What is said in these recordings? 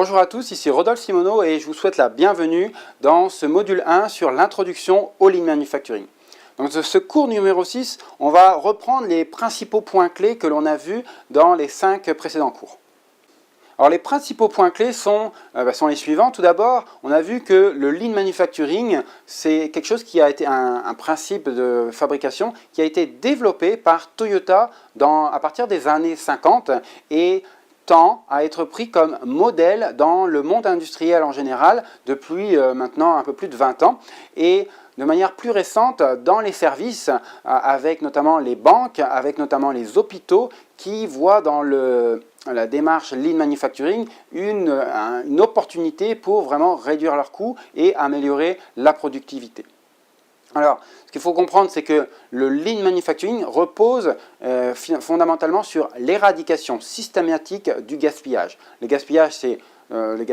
Bonjour à tous, ici Rodolphe Simoneau et je vous souhaite la bienvenue dans ce module 1 sur l'introduction au Lean Manufacturing. Donc, dans ce cours numéro 6, on va reprendre les principaux points clés que l'on a vus dans les 5 précédents cours. Alors, les principaux points clés sont les suivants. Tout d'abord, on a vu que le Lean Manufacturing, c'est quelque chose qui a été un principe de fabrication qui a été développé par Toyota à partir des années 50 et tend à être pris comme modèle dans le monde industriel en général depuis maintenant un peu plus de 20 ans et de manière plus récente dans les services avec notamment les banques, avec notamment les hôpitaux qui voient dans la démarche Lean Manufacturing une opportunité pour vraiment réduire leurs coûts et améliorer la productivité. Alors, ce qu'il faut comprendre, c'est que le Lean Manufacturing repose fondamentalement sur l'éradication systématique du gaspillage. Le gaspillage, c'est les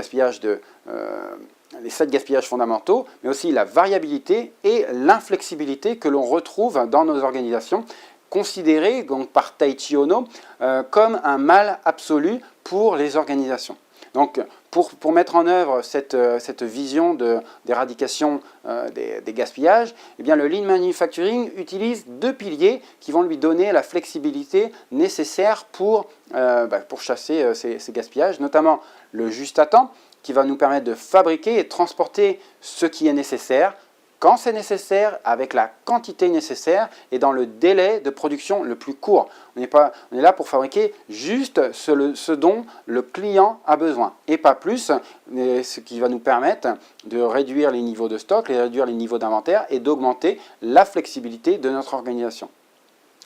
7 gaspillages fondamentaux, mais aussi la variabilité et l'inflexibilité que l'on retrouve dans nos organisations, considérées donc, par Taiichi Ohno comme un mal absolu pour les organisations. Donc, pour mettre en œuvre cette vision d'éradication des gaspillages, eh bien, le Lean Manufacturing utilise 2 piliers qui vont lui donner la flexibilité nécessaire pour chasser ces gaspillages, notamment le juste à temps, qui va nous permettre de fabriquer et de transporter ce qui est nécessaire, quand c'est nécessaire, avec la quantité nécessaire et dans le délai de production le plus court. On est là pour fabriquer juste ce dont le client a besoin et pas plus, ce qui va nous permettre de réduire les niveaux de stock, de réduire les niveaux d'inventaire et d'augmenter la flexibilité de notre organisation.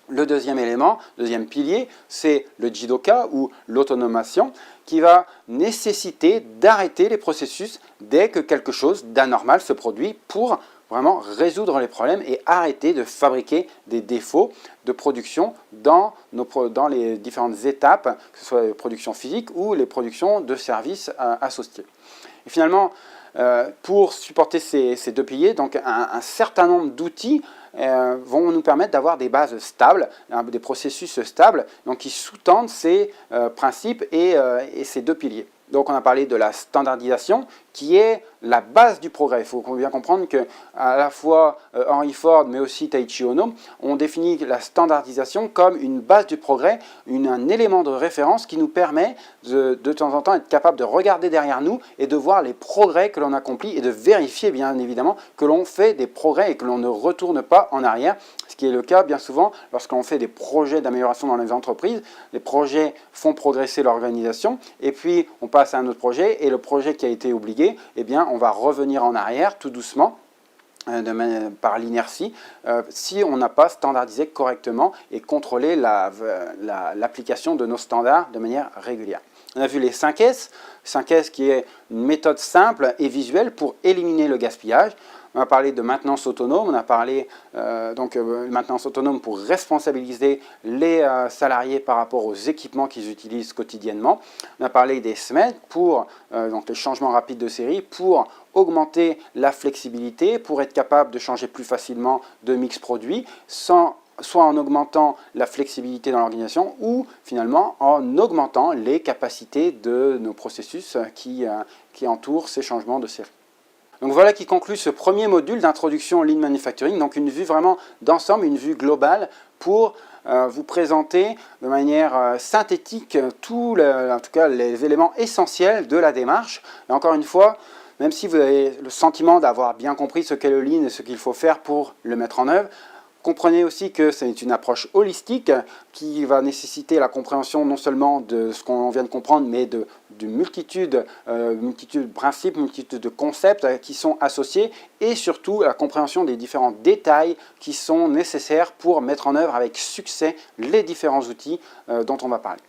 Le deuxième élément, deuxième pilier, c'est le Jidoka ou l'autonomation qui va nécessiter d'arrêter les processus dès que quelque chose d'anormal se produit pour vraiment résoudre les problèmes et arrêter de fabriquer des défauts de production dans les différentes étapes, que ce soit les productions physiques ou les productions de services associés. Et finalement, pour supporter ces 2 piliers, donc un certain nombre d'outils vont nous permettre d'avoir des bases stables, des processus stables donc qui sous-tendent ces principes et ces 2 piliers. Donc on a parlé de la standardisation qui est la base du progrès. Il faut bien comprendre que à la fois Henry Ford mais aussi Taiichi Ohno ont défini la standardisation comme une base du progrès, un élément de référence qui nous permet de temps en temps être capable de regarder derrière nous et de voir les progrès que l'on accomplit et de vérifier bien évidemment que l'on fait des progrès et que l'on ne retourne pas en arrière, ce qui est le cas bien souvent lorsqu'on fait des projets d'amélioration dans les entreprises. Les projets font progresser l'organisation et puis on passe à un autre projet et le projet qui a été oublié, eh bien, on va revenir en arrière tout doucement par l'inertie si on n'a pas standardisé correctement et contrôlé l'application de nos standards de manière régulière. On a vu les 5S, 5S qui est une méthode simple et visuelle pour éliminer le gaspillage. On a parlé de maintenance autonome, on a parlé maintenance autonome pour responsabiliser les salariés par rapport aux équipements qu'ils utilisent quotidiennement. On a parlé des SMED pour les changements rapides de série pour augmenter la flexibilité, pour être capable de changer plus facilement de mix produits soit en augmentant la flexibilité dans l'organisation ou finalement en augmentant les capacités de nos processus qui entourent ces changements de série. Donc voilà qui conclut ce premier module d'introduction au Lean Manufacturing, donc une vue vraiment d'ensemble, une vue globale pour vous présenter de manière synthétique en tout cas les éléments essentiels de la démarche. Et encore une fois, même si vous avez le sentiment d'avoir bien compris ce qu'est le Lean et ce qu'il faut faire pour le mettre en œuvre, comprenez aussi que c'est une approche holistique qui va nécessiter la compréhension non seulement de ce qu'on vient de comprendre, mais de multitude de principes, multitude de concepts qui sont associés et surtout la compréhension des différents détails qui sont nécessaires pour mettre en œuvre avec succès les différents outils dont on va parler.